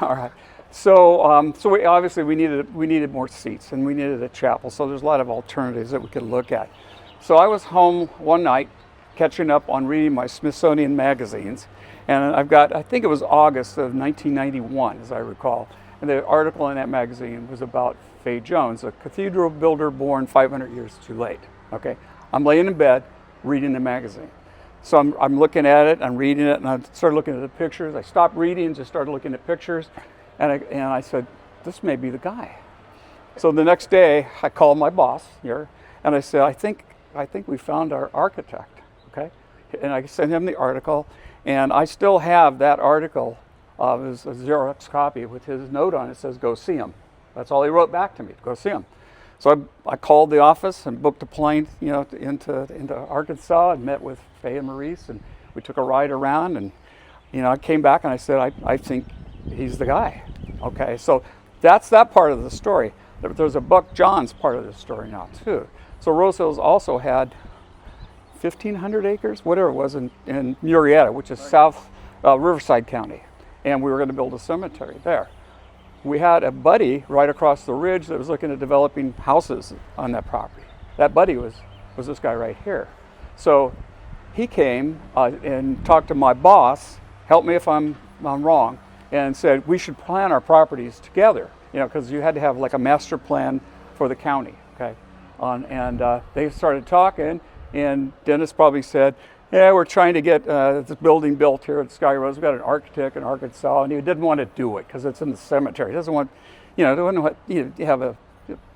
All right. So we obviously we needed more seats and we needed a chapel. So there's a lot of alternatives that we could look at. So I was home one night, catching up on reading my Smithsonian magazines, and I think it was August of 1991, as I recall, and the article in that magazine was about Fay Jones, a cathedral builder born 500 years too late. Okay, I'm laying in bed reading the magazine. So I'm looking at it, I'm reading it, and I started looking at the pictures. I stopped reading and just started looking at pictures, and I said, this may be the guy. So the next day, I called my boss here, and I said, I think we found our architect, okay? And I sent him the article, and I still have that article as a Xerox copy with his note on it. It says, go see him. That's all he wrote back to me, go see him. So I called the office and booked a plane, into Arkansas and met with Fay and Maurice, and we took a ride around, and I came back and I said, I think he's the guy. Okay, so that's that part of the story. There's a Buck Johns part of the story now too. So Rose Hills also had 1,500 acres, whatever it was, in Murrieta, which is South Riverside County, and we were going to build a cemetery there. We had a buddy right across the ridge that was looking at developing houses on that property. That buddy was this guy right here. So he came and talked to my boss, help me if I'm wrong, and said we should plan our properties together, because you had to have like a master plan for the county, okay? And they started talking, and Dennis probably said, yeah, we're trying to get this building built here at Sky Rose. We've got an architect in Arkansas, and he didn't want to do it because it's in the cemetery. He doesn't want, to have a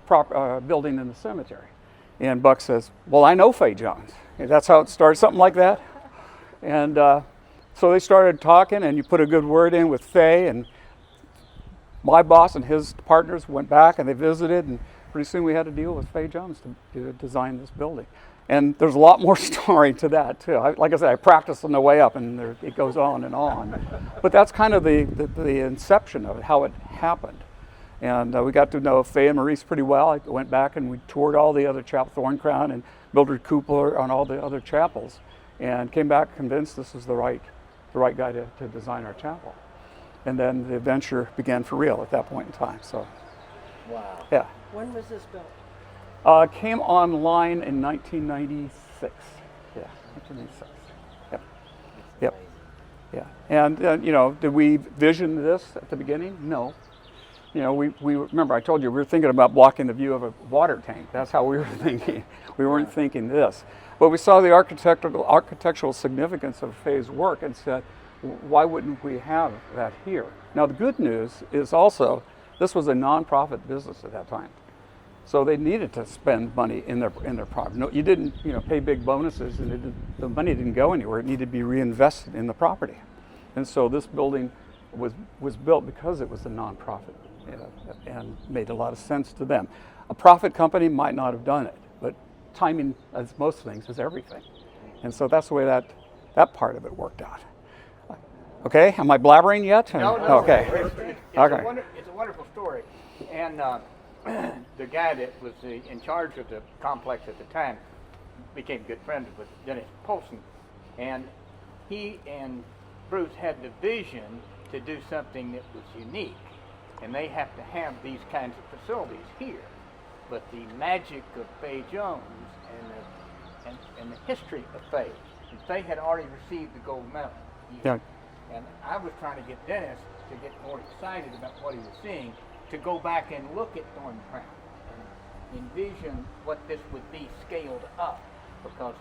proper building in the cemetery. And Buck says, well, I know Fay Jones. And that's how it started, something like that. And so they started talking, and you put a good word in with Fay, and my boss and his partners went back, and they visited, and pretty soon we had to deal with Fay Jones to design this building. And there's a lot more story to that too. Like I said, I practiced on the way up, and it goes on and on. But that's kind of the inception of it, how it happened. And we got to know Fay and Maurice pretty well. I went back and we toured all the other chapels, Thorn Crown and Mildred Cooper on all the other chapels, and came back convinced this was the right guy to design our chapel. And then the adventure began for real at that point in time. So, wow. Yeah. When was this built? Came online in 1996. Yeah, 1996. Yep. Yeah. And did we vision this at the beginning? No. We remember I told you we were thinking about blocking the view of a water tank. That's how we were thinking. We weren't thinking this. But we saw the architectural significance of Fay's work and said, why wouldn't we have that here? Now the good news is also this was a nonprofit business at that time. So they needed to spend money in their property. No, you didn't pay big bonuses, and the money didn't go anywhere. It needed to be reinvested in the property. And so this building was built because it was a nonprofit, and made a lot of sense to them. A profit company might not have done it, but timing, as most things, is everything. And so that's the way that part of it worked out. Okay, am I blabbering yet? No. Okay. It's a wonderful story. And the guy that was in charge of the complex at the time became good friends with Dennis Polson. And he and Bruce had the vision to do something that was unique. And they have to have these kinds of facilities here. But the magic of Fay Jones and the history of Fay, and Fay had already received the gold medal. Yeah. And I was trying to get Dennis to get more excited about what he was seeing, to go back and look at Thorn Crown and envision what this would be scaled up, because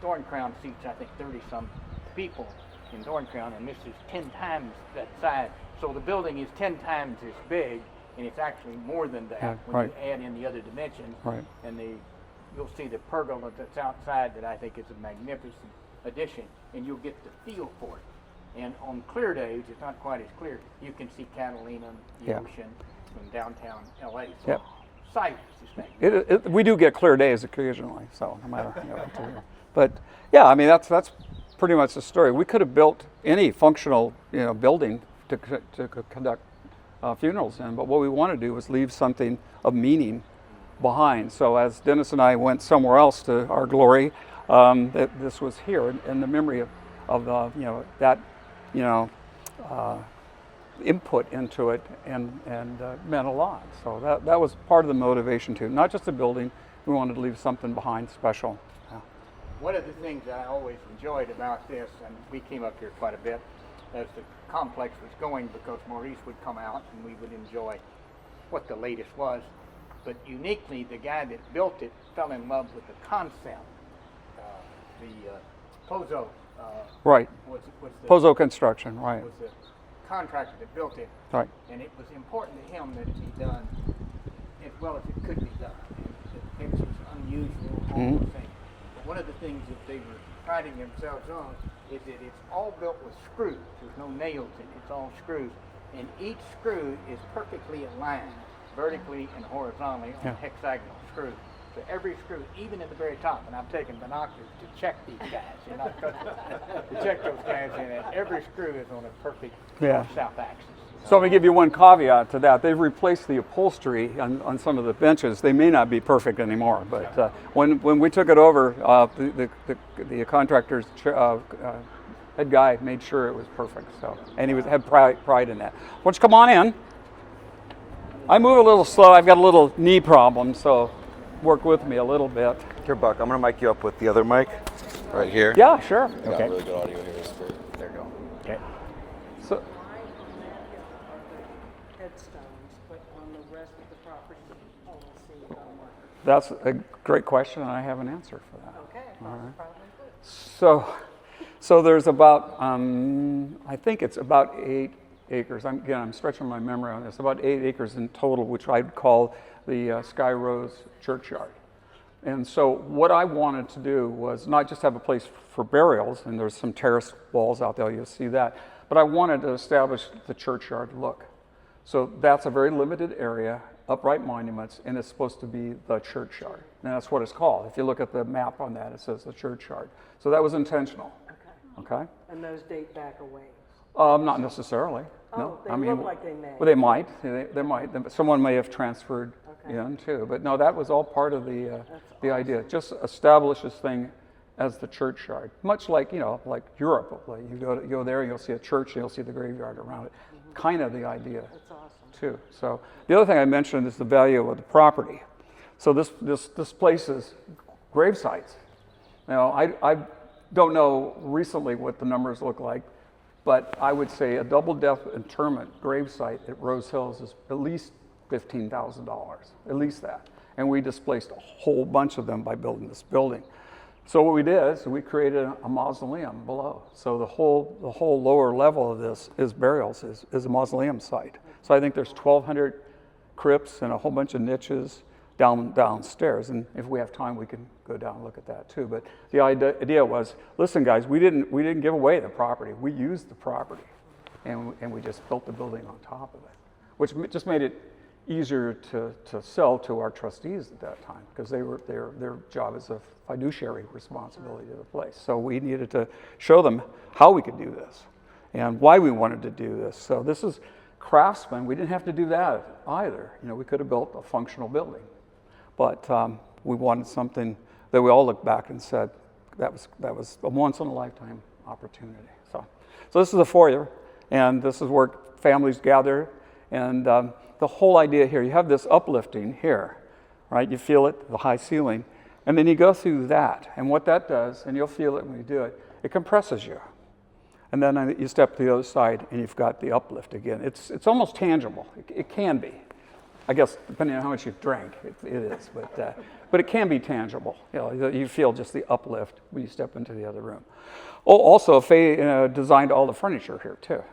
Thorn Crown seats, I think, 30-some people in Thorn Crown, and this is 10 times that size. So the building is 10 times as big, and it's actually more than that when you add in the other dimensions. Right. And you'll see the pergola that's outside that I think is a magnificent addition, and you'll get the feel for it. And on clear days, it's not quite as clear, you can see Catalina, the ocean from downtown LA. So sight is magnificent. We do get clear days occasionally, so no matter. But yeah, I mean that's pretty much the story. We could have built any functional building to conduct funerals in, but what we want to do was leave something of meaning behind. So as Dennis and I went somewhere else to our glory, this was here in the memory of that input into it and meant a lot. So that was part of the motivation too. Not just the building, we wanted to leave something behind special. Yeah. One of the things that I always enjoyed about this, and we came up here quite a bit as the complex was going, because Maurice would come out and we would enjoy what the latest was. But uniquely, the guy that built it fell in love with the concept. The Pozo Right. was the, Pozo Construction, right. was the contractor that built it. Right. And it was important to him that it be done as well as it could be done. And the things was unusual, all the things. But one of the things that they were priding themselves on is that it's all built with screws. There's no nails in it, it's all screws. And each screw is perfectly aligned, vertically and horizontally on Yeah. hexagonal screws. So every screw, even at the very top, and I'm taking binoculars to check these guys, to check those guys in, and every screw is on a perfect north-south axis. So I'm going to give you one caveat to that. They've replaced the upholstery on some of the benches. They may not be perfect anymore, but when we took it over, the contractor's head guy made sure it was perfect. So, and he had pride in that. Why don't you come on in? I move a little slow. I've got a little knee problem, so work with me a little bit. Here, Buck, I'm going to mic you up with the other mic right here. Yeah, sure. I got really good audio here. There you go. Okay. So, Why on that hill are the headstones, but on the rest of the property, only see markers? that's a great question, and I have an answer for that. Okay, All right. probably good. So there's about, I think it's about 8 acres. I'm stretching my memory on this. About 8 acres in total, which I'd call the Sky Rose Churchyard. And so what I wanted to do was not just have a place for burials, and there's some terrace walls out there, you'll see that, but I wanted to establish the churchyard look. So that's a very limited area, upright monuments, and it's supposed to be the churchyard. And that's what it's called. If you look at the map on that, it says the churchyard. So that was intentional. Okay? And those date back away. Not necessarily. No. Oh, they look like they may. Well, they might. They might. Someone may have transferred in too. But no, that was all part of the idea. Just establish this thing as the churchyard, much like like Europe. Like you go there, you'll see a church, and you'll see the graveyard around it. Kind of the idea. That's awesome. Too. So the other thing I mentioned is the value of the property. So this place is grave sites. Now I don't know recently what the numbers look like, but I would say a double death interment grave site at Rose Hills is at least $15,000, at least that. And we displaced a whole bunch of them by building this building. So what we did is we created a mausoleum below. So the whole lower level of this is burials, is a mausoleum site. So I think there's 1,200 crypts and a whole bunch of niches downstairs. And if we have time, we can go down and look at that too. But the idea was, listen guys, we didn't give away the property. We used the property, and we just built the building on top of it, which just made it easier to sell to our trustees at that time, because their job is a fiduciary responsibility to the place. So we needed to show them how we could do this and why we wanted to do this. So this is Craftsman. We didn't have to do that either. We could have built a functional building, but we wanted something that we all looked back and said that was a once in a lifetime opportunity. So this is the foyer, and this is where families gather, and the whole idea here, you have this uplifting here, right? You feel it, the high ceiling, and then you go through that, and what that does, and you'll feel it when you do it, it compresses you. And then you step to the other side, and you've got the uplift again. It's almost tangible. It can be, I guess, depending on how much you've drank. It is, but it can be tangible. You feel just the uplift when you step into the other room. Oh, also, Faye designed all the furniture here too.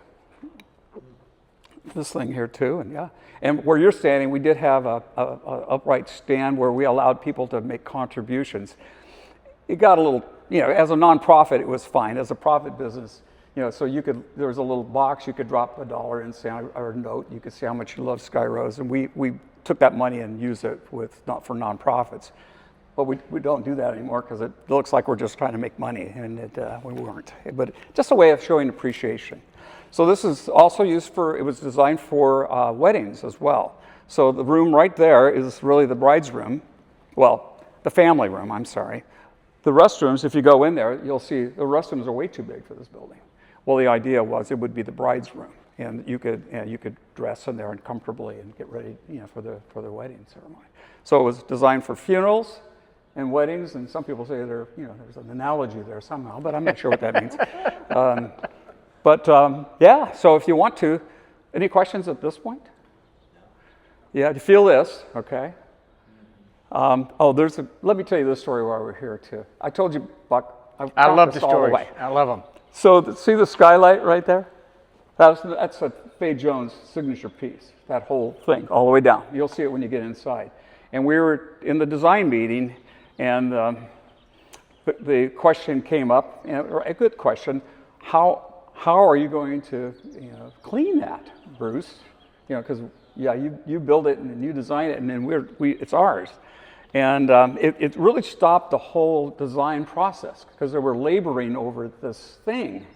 This thing here too, and where you're standing, we did have a upright stand where we allowed people to make contributions. It got a little, as a nonprofit, it was fine. As a profit business, so there was a little box you could drop $1 in, say, or a note. You could see how much you love Sky Rose, and we took that money and used it for nonprofits. But we don't do that anymore because it looks like we're just trying to make money, and we weren't. But just a way of showing appreciation. So this is also it was designed for weddings as well. So the room right there is really the bride's room. Well, the family room, I'm sorry. The restrooms, if you go in there, you'll see the restrooms are way too big for this building. Well, the idea was it would be the bride's room. and you could dress in there and comfortably and get ready, for the wedding ceremony. So it was designed for funerals and weddings, and some people say there's an analogy there somehow, but I'm not sure what that means. Yeah. So if you want to, any questions at this point? Yeah. Do you feel this? Okay. Let me tell you this story while we're here too. I told you, Buck. I love the all stories. way. I love them. So see the skylight right there? That's a Faye Jones signature piece. That whole thing, all the way down. You'll see it when you get inside. And we were in the design meeting, and the question came up, a good question. How are you going to clean that, Bruce? Because you build it and you design it, and then it's ours. And it really stopped the whole design process because they were laboring over this thing.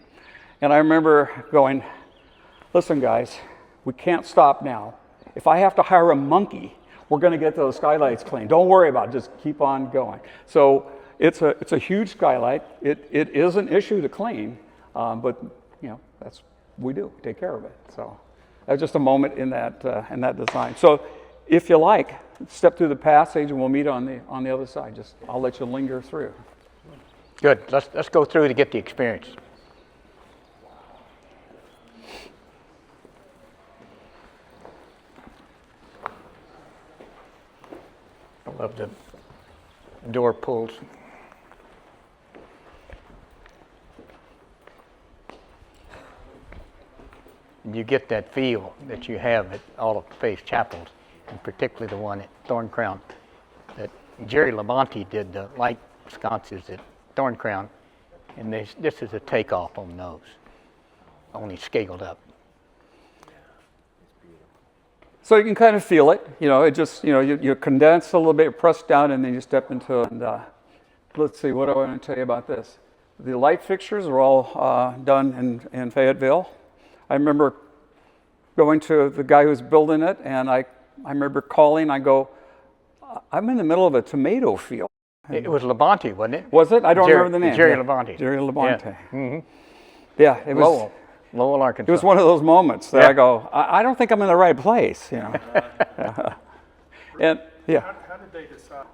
And I remember going, listen, guys, we can't stop now. If I have to hire a monkey, we're going to get those skylights clean. Don't worry about it. Just keep on going. So it's a huge skylight. It is an issue to clean, but that's we do. We take care of it. So that's just a moment in that design. So if you like, step through the passage and we'll meet on the other side. I'll let you linger through. Good. Let's go through to get the experience. I love the door pulls. You get that feel that you have at all of Faith chapels, and particularly the one at Thorncrown. That Jerry Labonte did the light sconces at Thorncrown, and this is a takeoff on those, only scaled up. So you can kind of feel it. It just you condense a little bit, press down, and then you step into it. And let's see, what do I want to tell you about this? The light fixtures are all done in Fayetteville. I remember going to the guy who's building it, and I remember calling. I go, I'm in the middle of a tomato field. It was Labonte, wasn't it? Was it? I don't remember the name. Jerry Labonte. Jerry Labonte. Yeah. Mm-hmm. Yeah, it was Lowell, Arkansas. It was one of those moments that I go, I don't think I'm in the right place. And yeah. How did they decide?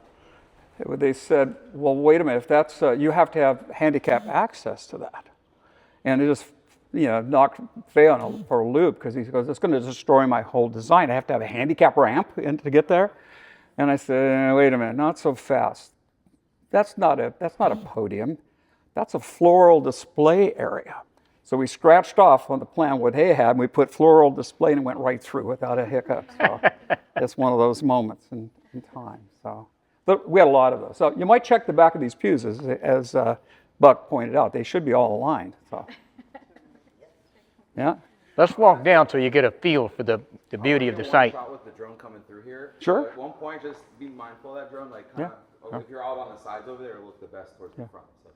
They said, well, wait a minute. If that's you have to have handicap access to that, and it just knocked Faye for a loop because he goes, it's going to destroy my whole design. I have to have a handicap ramp to get there. And I said, wait a minute, not so fast. That's not a podium. That's a floral display area. So we scratched off on the plan what they had, and we put floral display, and it went right through without a hiccup. So it's one of those moments in time. So we had a lot of those. So you might check the back of these pews, as Buck pointed out. They should be all aligned. So yeah. Let's walk down so you get a feel for the beauty of the site. Shot with the drone coming through here. Sure. So at one point, just be mindful of that drone. Like, kind of, if you're out on the sides over there, it'll look the best towards the front. So,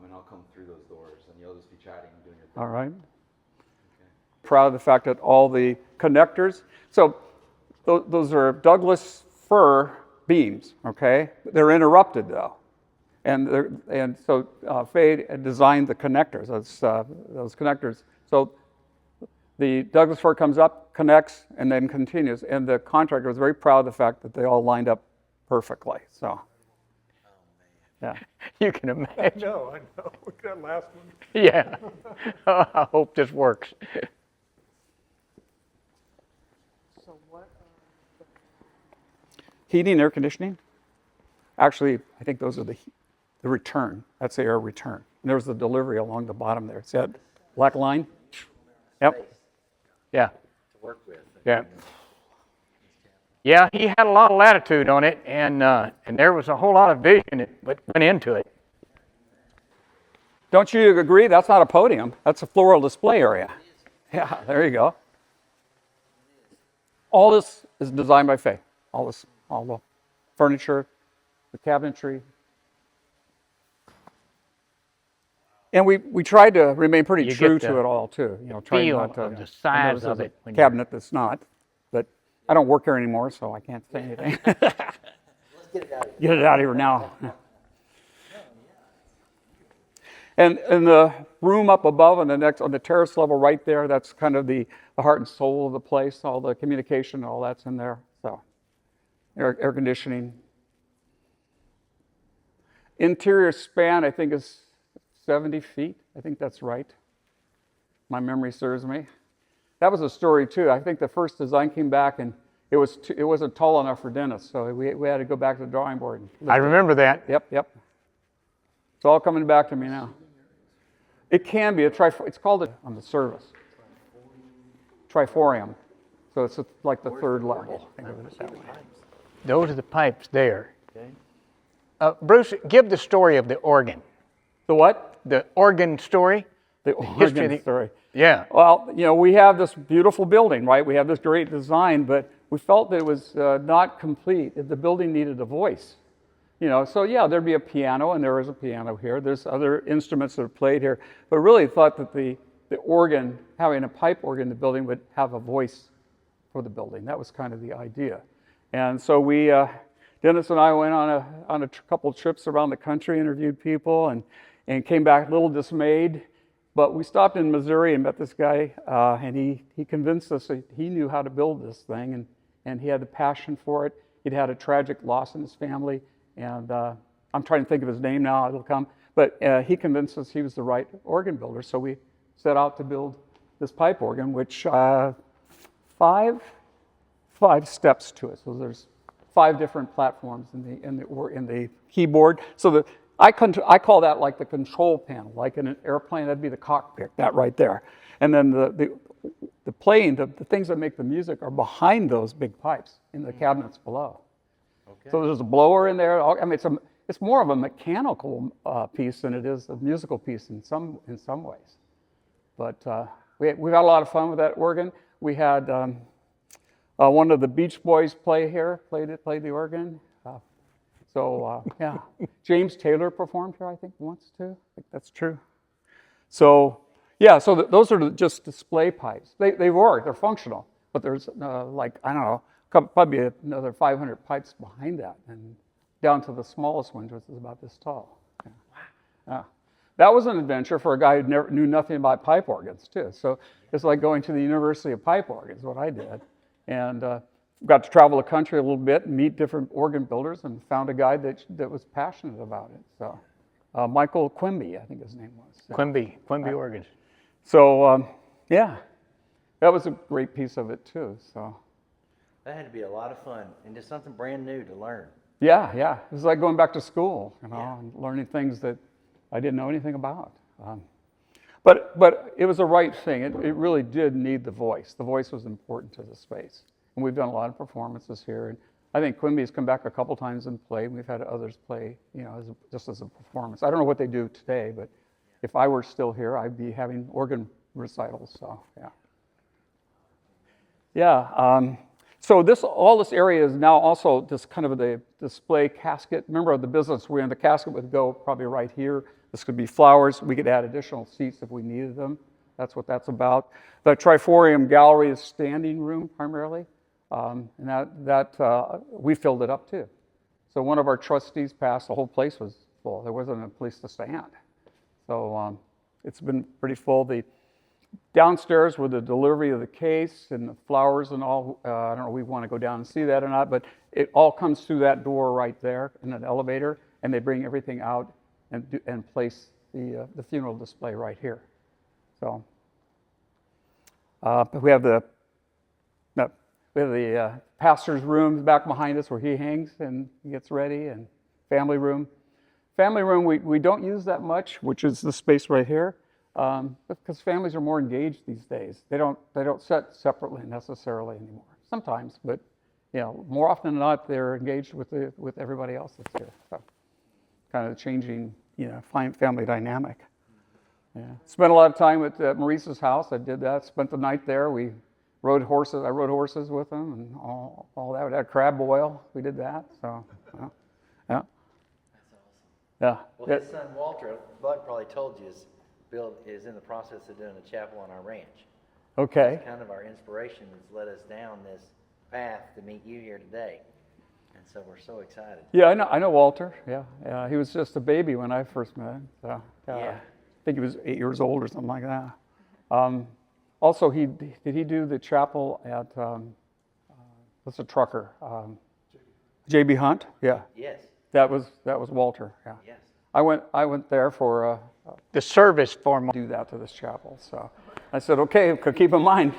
and I'll come through those doors, and you'll just be chatting and doing your thing. All right. Okay. Proud of the fact that all the connectors. So those are Douglas fir beams. Okay. They're interrupted though, and so Faye designed the connectors. Those connectors. So the Douglas fir comes up, connects, and then continues. And the contractor was very proud of the fact that they all lined up perfectly. So, yeah. You can imagine. I know. Look at that last one. Yeah. I hope this works. So what? Heating, air conditioning. Actually, I think those are the return. That's the air return. And there's the delivery along the bottom there. See that black line? Yep. Yeah. To work with. Yeah. Yeah, he had a lot of latitude on it, and there was a whole lot of vision that went into it. Don't you agree? That's not a podium. That's a floral display area. Yeah, there you go. All this is designed by Faye. All the furniture, the cabinetry. And we tried to remain pretty You true get to the it all too. Trying feel not to. of the size I know of this is it a when cabinet that's not, but I don't work here anymore, so I can't say anything. Let's get it out of here. Get it out of here now. And the room up above on the terrace level right there, that's kind of the heart and soul of the place. All the communication, all that's in there. So air conditioning. Interior span, I think, is 70 feet. I think that's right. My memory serves me. That was a story too. I think the first design came back and it wasn't tall enough for Dennis, so we had to go back to the drawing board. And I remember that. Yep. It's all coming back to me now. It can be it's called on the service. Triforium. So it's like the third level. Think of it that way. Those are the pipes there. Bruce, give the story of the organ. The what? The organ story. The history of organ story. Yeah. Well, we have this beautiful building, right? We have this great design, but we felt that it was not complete. The building needed a voice. So yeah, there'd be a piano, and there is a piano here. There's other instruments that are played here, but really thought that the organ, having a pipe organ in the building, would have a voice for the building. That was kind of the idea. And so Dennis and I went on a couple trips around the country, interviewed people, and came back a little dismayed. But we stopped in Missouri and met this guy, and he convinced us that he knew how to build this thing, and he had the passion for it. He'd had a tragic loss in his family, and I'm trying to think of his name now, it'll come. But he convinced us he was the right organ builder, so we set out to build this pipe organ, which five steps to it. So there's 5 different platforms in the keyboard. So I call that like the control panel, like in an airplane, that'd be the cockpit, that right there. And then the playing, the things that make the music are behind those big pipes in the cabinets below. Okay. So there's a blower in there. I mean, it's more of a mechanical piece than it is a musical piece in some ways. But we had a lot of fun with that organ. We had one of the Beach Boys played the organ. Yeah, James Taylor performed here, I think, once too. I think that's true. So yeah, so those are just display pipes. They work, they're functional, but there's probably another 500 pipes behind that, and down to the smallest one, which is about this tall. Yeah. Wow. That was an adventure for a guy who knew nothing about pipe organs too. So it's like going to the University of Pipe Organs, what I did, and got to travel the country a little bit and meet different organ builders, and found a guy that was passionate about it. So Michael Quimby, I think his name was. So, Quimby Organs. So yeah, that was a great piece of it too. So that had to be a lot of fun and just something brand new to learn. Yeah, it was like going back to school, and learning things that I didn't know anything about. But it was the right thing. It really did need the voice. The voice was important to the space. And we've done a lot of performances here. And I think Quimby's come back a couple times and played. We've had others play, just as a performance. I don't know what they do today, but if I were still here, I'd be having organ recitals. So yeah. Yeah. So all this area is now also just kind of the display casket. Remember the business we're in, the casket would go probably right here. This could be flowers. We could add additional seats if we needed them. That's what that's about. The Triforium gallery is standing room primarily. And that we filled it up too. So one of our trustees passed, the whole place was full. There wasn't a place to stand. So it's been pretty full. The downstairs with the delivery of the case and the flowers and all, I don't know if we want to go down and see that or not, but it all comes through that door right there in an elevator, and they bring everything out and place the funeral display right here. So we have the pastor's room back behind us where he hangs and he gets ready, and family room. Family room we don't use that much, which is the space right here, because families are more engaged these days. They don't sit separately necessarily anymore. Sometimes, but more often than not, they're engaged with everybody else that's here. So kind of changing family dynamic. Yeah. Spent a lot of time at Maurice's house. I did that. Spent the night there. We rode horses. I rode horses with them and all that. We had crab boil. We did that. So, yeah. That's awesome. Yeah. Well, his son Walter, Buck probably told you, is in the process of doing a chapel on our ranch. Okay. It's kind of our inspiration that's led us down this path to meet you here today. And so we're so excited. Yeah, I know Walter. Yeah. He was just a baby when I first met him. So, Yeah. think he was 8 years old or something like that. Also, did he do the chapel at, what's a trucker? J.B. Hunt? Yeah, Yes, that was Walter, yeah. yes. I went there for The service for do that to this chapel. So I said, okay, keep in mind,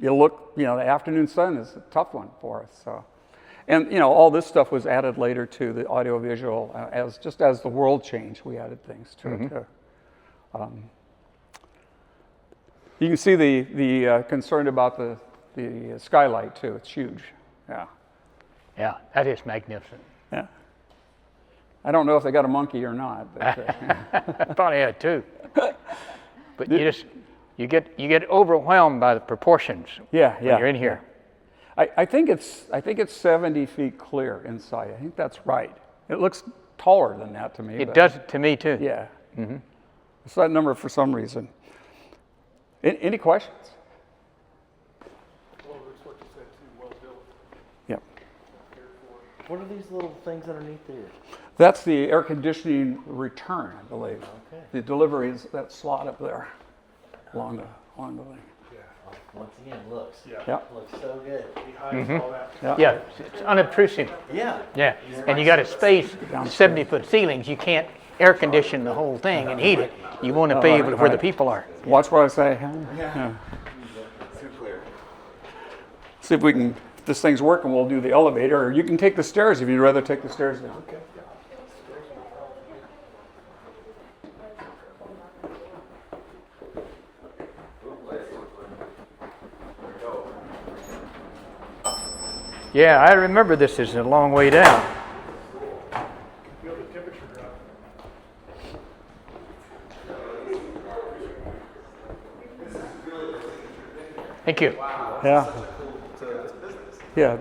you look, the afternoon sun is a tough one for us. So, and all this stuff was added later to the audiovisual as the world changed, we added things to it too. You can see the concern about the skylight too. It's huge. Yeah, Yeah, that is magnificent. yeah. I don't know if they got a monkey or not. But, Probably had two. But you get overwhelmed by the proportions yeah. when you're in here. I think it's 70 feet clear inside. I think that's right. It looks taller than that to me. It but- does it to me too. Yeah. It's that number for some reason. Any questions? Well, it's what you said too, well built, Yep. cared for. What are these little things underneath there? That's the air conditioning return, I believe. Okay. The delivery is that slot up there along the thing. Once again, looks. Yeah. Looks so good. Behind all that. Yeah, it's unobtrusive. Yeah. Yeah, and you got a space, 70-foot ceilings. You can't air condition the whole thing and heat it. You want to be able to where the people are. Watch what I say. Huh? Yeah. Too clear. See if we can. If this thing's working, we'll do the elevator, or you can take the stairs if you'd rather take the stairs down. Okay. Yeah, I remember this is a long way down. Feel the temperature drop. Thank you. Yeah. Yeah.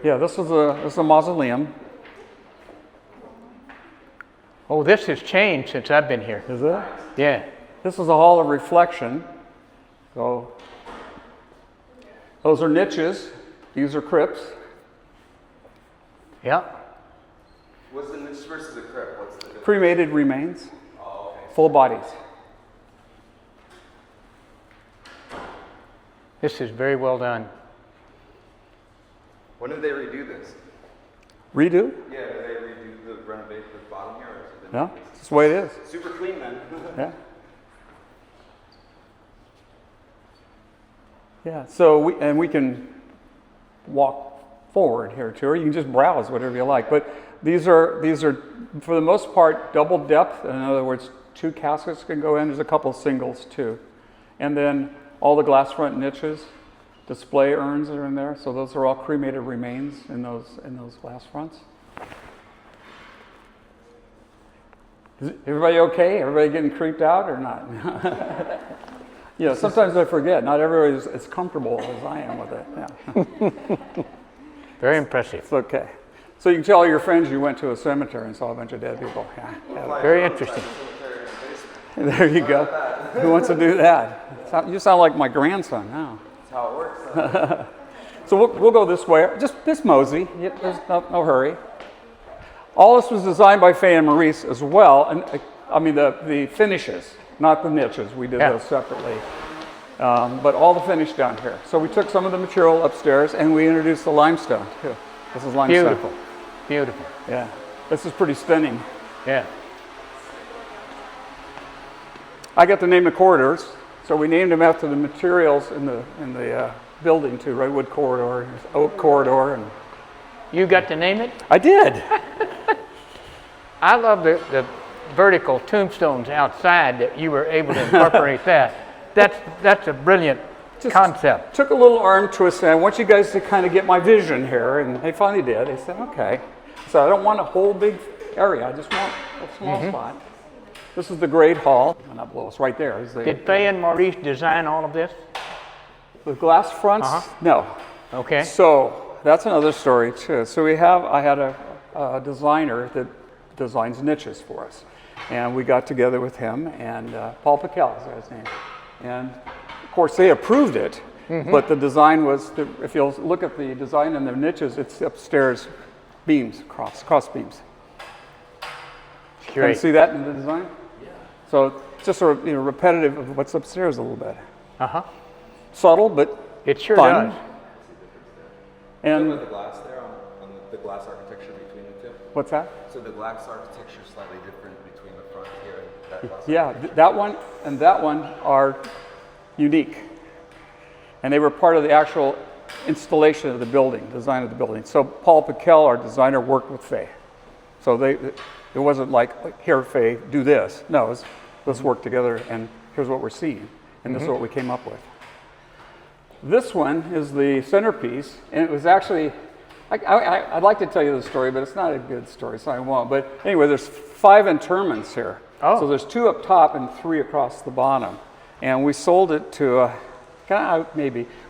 Yeah. This is a mausoleum. Oh, this has changed since I've been here. Is it? Yeah. This is a hall of reflection. So those are niches. These are crypts. Yeah. What's the niche versus a crypt? What's the difference? Cremated remains. Oh, okay. Full bodies. This is very well done. When did they redo this? Redo? Yeah, did they redo the renovate the bottom here? Or is it No. That's the way it is. super clean then? Yeah. Yeah. So we can walk forward here too, or you can just browse whatever you like. But these are for the most part double depth. In other words, 2 caskets can go in. There's a couple singles too, and then all the glass front niches, display urns that are in there. So those are all cremated remains in those glass fronts. Is everybody okay? Everybody getting creeped out or not? Sometimes I forget. Not everybody is as comfortable as I am with it. Yeah. Very impressive. It's okay. So you can tell your friends you went to a cemetery and saw a bunch of dead people. Yeah. Very interesting. There you go. Who wants to do that? You sound like my grandson now. That's how it works. So we'll go this way. Just mosey. There's no hurry. All this was designed by Fay and Maurice as well. And I mean the finishes, not the niches. We did those separately. But all the finish down here. So we took some of the material upstairs and we introduced the limestone too. This is limestone. Beautiful. Beautiful. Yeah. This is pretty stunning. Yeah. I got to name the corridors. So we named them after the materials in the building too. Redwood corridor, oak corridor, and You got to name it? I did. I love the vertical tombstones outside that you were able to incorporate that. That's a brilliant concept. Took a little arm twist, and I want you guys to kind of get my vision here, and they finally did. They said, okay. So I don't want a whole big area. I just want a small spot. This is the Great Hall. Not below us, right there. Is the, Did Fay and Maurice design all of this? the glass fronts? No. Okay. So that's another story too. So I had a designer that designs niches for us, and we got together with him and Paul Piquel is his name, and of course they approved it. But the design was, if you'll look at the design in the niches, it's upstairs beams, cross beams. Can you Great. see that in the design? Yeah. So it's just sort of repetitive of what's upstairs a little bit. Uh-huh. Subtle, but It sure fun. does. And the glass there on the glass architecture between the two. what's that? So the glass architecture is slightly different between the front here and that glass. Yeah, that one and that one are unique. And they were part of the actual installation of the building, design of the building. So Paul Piquel, our designer, worked with Fay. So it wasn't like, here, Fay, do this. No, it was, let's work together, and here's what we're seeing. And this is what we came up with. This one is the centerpiece, and it was actually, I'd like to tell you the story, but it's not a good story, so I won't. But anyway, there's 5 interments here. Oh. So there's 2 up top and 3 across the bottom. And we sold it to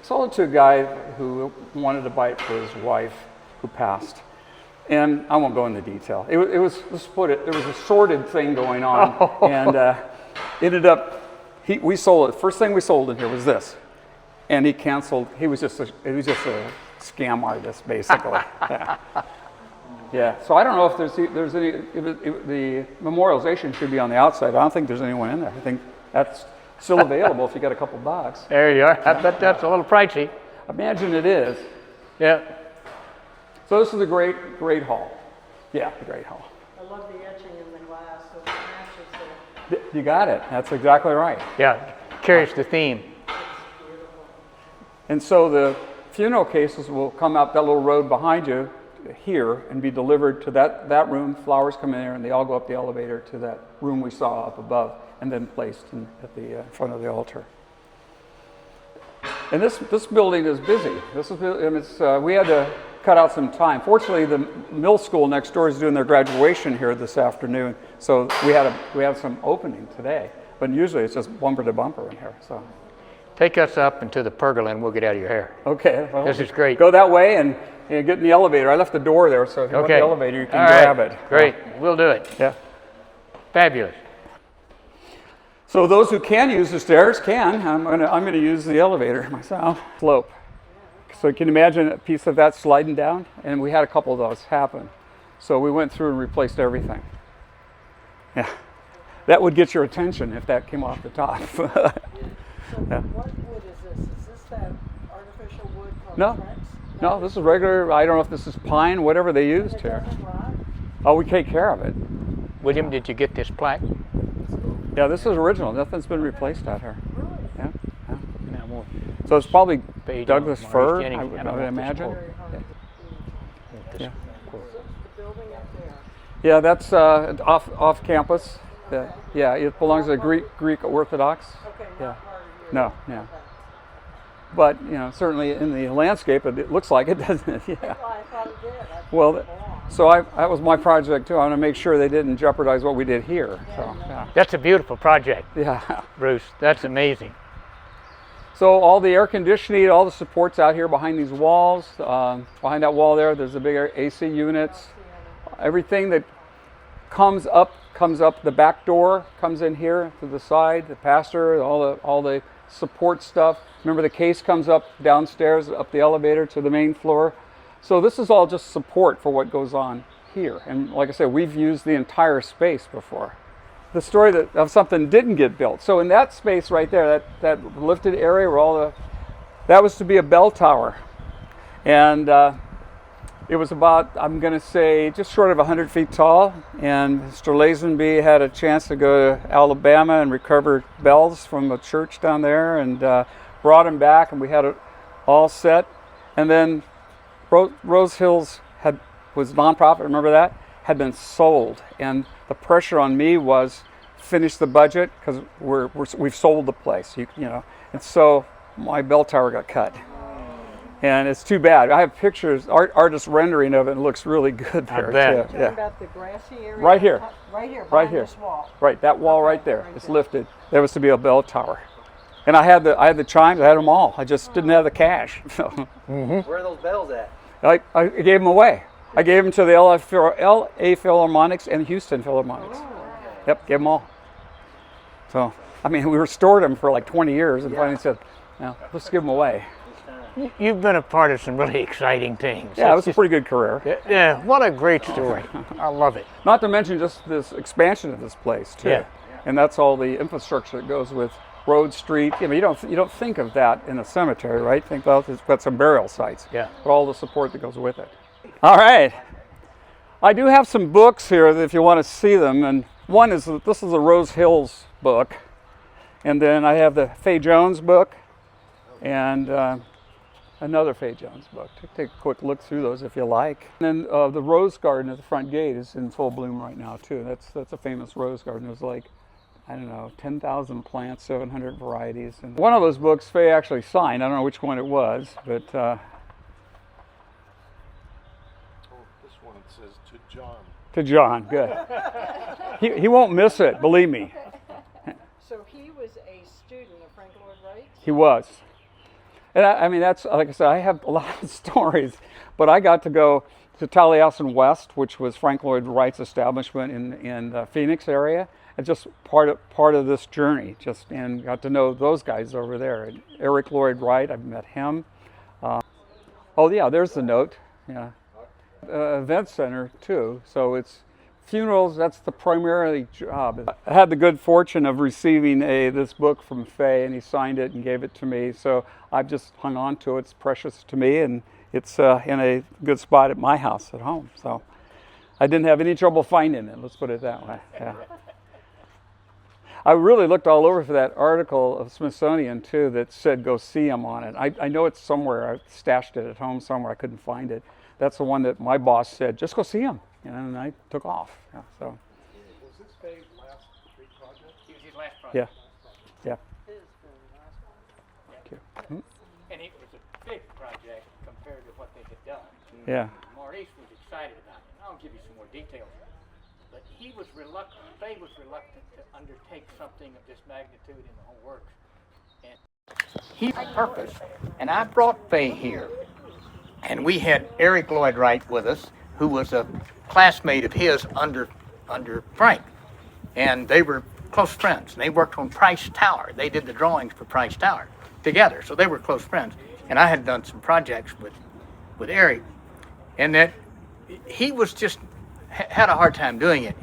sold it to a guy who wanted to buy it for his wife who passed. And I won't go into detail. It was, let's put it, there was a sordid thing going on. Oh. And ended up, we sold it. First thing we sold in here was this. And he canceled. He was just a scam artist, basically. Yeah. Yeah. So I don't know if there's any. The memorialization should be on the outside. I don't think there's anyone in there. I think that's still available if you got a couple bucks. There you are. I bet that's a little pricey. Imagine it is. Yeah. So this is the great hall. Yeah, the great hall. I love the etching in the glass, so it matches the, You got it. That's exactly right. Yeah. Carries the theme. it's beautiful. And so the funeral cases will come up that little road behind you here and be delivered to that room. Flowers come in there and they all go up the elevator to that room we saw up above and then placed at the front of the altar. And this building is busy. We had to cut out some time. Fortunately, the middle school next door is doing their graduation here this afternoon, so we have some opening today. But usually it's just bumper to bumper in here. So. Take us up into the pergola and we'll get out of your hair. Okay. Well, This is great. Go that way and get in the elevator. I left the door there, so if you want the elevator, you can All right. grab it. Great. We'll do it. Yeah. Fabulous. So those who can use the stairs can. I'm gonna use the elevator myself. Slope. So you can imagine a piece of that sliding down, and we had a couple of those happen. So we went through and replaced everything. Yeah. That would get your attention if that came off the top. So Yeah. what wood is this? Is this that artificial wood from No. Trex? No, this is regular. I don't know if this is pine, whatever they used It here. doesn't rot? Oh, we take care of it. William, did you get this plaque? Yeah, this is original. Nothing's been replaced out here. Really? Yeah. Yeah. And I won't So it's probably page Douglas on fir, Maurice Jennings, I would and I want this imagine. quote. Very hard to want this Yeah. quote. The building up there. Yeah, that's off campus. Yeah, it belongs to the Greek Orthodox. Okay, Yeah. not part of your. No, yeah. Okay. But certainly in the landscape, it looks like it, doesn't it? Yeah. Well, I thought it did. I thought Well, it belonged. so that was my project too. I want to make sure they didn't jeopardize what we did here. So yeah, That's a beautiful project, yeah. Bruce. That's amazing. So all the air conditioning, all the supports out here behind these walls. Behind that wall there, there's the big AC units. Everything that comes up the back door, comes in here to the side. The pastor, all the support stuff. Remember, the case comes up downstairs, up the elevator to the main floor. So this is all just support for what goes on here. And like I said, we've used the entire space before. The story of something didn't get built. So in that space right there, that lifted area where that was to be a bell tower. And it was about, I'm going to say, just short of 100 feet tall. And Mr. Lazenby had a chance to go to Alabama and recover bells from a church down there and brought them back, and we had it all set. And then Rose Hills was nonprofit, remember that? Had been sold. And the pressure on me was finish the budget because we've sold the place, you know. And so my bell tower got cut. And it's too bad. I have pictures, artist rendering of it, and it looks really good there bet. too. Talking about the grassy area? Right here. Right here, Right behind here. this wall. Right, that wall right there. Right It's there. lifted. There was to be a bell tower. And I had the chimes, I had them all. I just didn't have the cash. So Where are those bells at? I gave them away. I gave them to the LA Philharmonics and Houston Philharmonics. Yep, gave them all. So, I mean, we restored them for like 20 years and finally said, no, let's give them away. You've been a part of some really exciting things. Yeah, it It's was a just- pretty good career. Yeah, what a great story. I love it. Not to mention just this expansion of this place too. Yeah. And that's all the infrastructure that goes with Road Street. You know, you don't think of that in a cemetery, right? Think about it's got some burial sites. Yeah. But all the support that goes with it. All right. I do have some books here if you want to see them, and one is this is a Rose Hills book, and then I have the Fay Jones book, and another Fay Jones book. Take a quick look through those if you like. And then the rose garden at the front gate is in full bloom right now too. That's a famous rose garden. There's like, I don't know, 10,000 plants, 700 varieties. And one of those books Fay actually signed. I don't know which one it was, but Oh, this one it says to John. to John, good. He won't miss it, believe me. So he was a student of Frank Lloyd Wright? He was. And I mean, that's, like I said, I have a lot of stories, but I got to go to Taliesin West, which was Frank Lloyd Wright's establishment in the Phoenix area, and just part of this journey, and got to know those guys over there. And Eric Lloyd Wright, I've met him. Oh yeah, there's the note. Yeah, event center too. So it's funerals. That's the primary job. I had the good fortune of receiving this book from Fay, and he signed it and gave it to me. So I've just hung on to it. It's precious to me, and it's in a good spot at my house at home. So I didn't have any trouble finding it. Let's put it that way. Yeah. I really looked all over for that article of Smithsonian too that said go see him on it. I know it's somewhere. I stashed it at home somewhere. I couldn't find it. That's the one that my boss said, just go see him. And I took off. Yeah, so Was this Fay's last big project? It was his last yeah, project. yeah. His very last one. Thank you. And it was a big project compared to what they had done. Yeah. Maurice was excited about it. I'll give you some more details. But he was reluctant, Fay was reluctant to undertake something of this magnitude in the whole works. And he had purpose. And I brought Fay here. And we had Eric Lloyd Wright with us, who was a classmate of his under Frank. And they were close friends. And they worked on Price Tower. They did the drawings for Price Tower together. So they were close friends. And I had done some projects with Eric. And that he was just had a hard time doing it.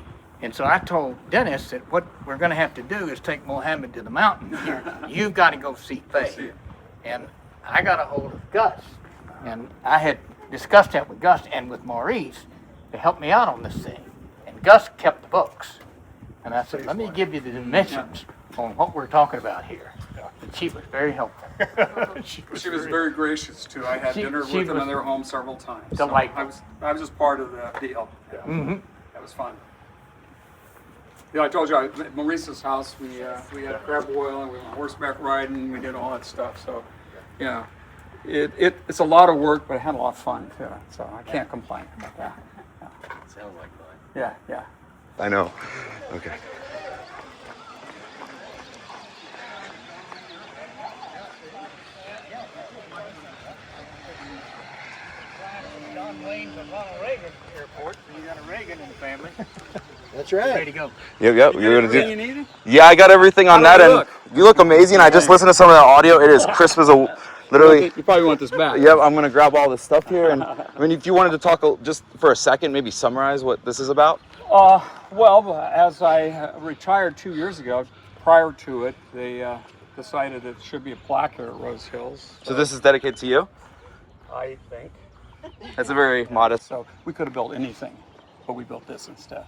And so I told Dennis that what we're going to have to do is take Mohammed to the mountain. You've got to go see Fay. And I got a hold of Gus. And I had discussed that with Gus and with Maurice to help me out on this thing. And Gus kept the books. And I said, let me give you the dimensions on what we're talking about here. And she was very helpful. She was very gracious too. I had She- dinner she with them was in their home several times. delightful. So I was just part of the deal. Yeah. Mm-hmm. That was fun. Yeah, I told you at Maurice's house we had crab boil and we went horseback riding. We did all that stuff. So, yeah, it's a lot of work, but I had a lot of fun too. So I can't complain about that. Sounds like fun. Yeah, yeah. I know. Okay. John Wayne's at Ronald Reagan Airport, so you got a Reagan in the family. That's Ready right. to go. Yep. You're gonna Everything do. you needed? Yeah, I got everything on How that do I end. look? You look amazing. I just listened to some of that audio. It is crisp as a. Literally. You probably want this back. Yep. I'm gonna grab all this stuff here, and I mean, if you wanted to talk just for a second, maybe summarize what this is about. Well, as I retired 2 years ago, prior to it, they decided it should be a plaque here at Rose Hills. So this is dedicated to you. I think. That's a very modest. So we could have built anything, but we built this instead.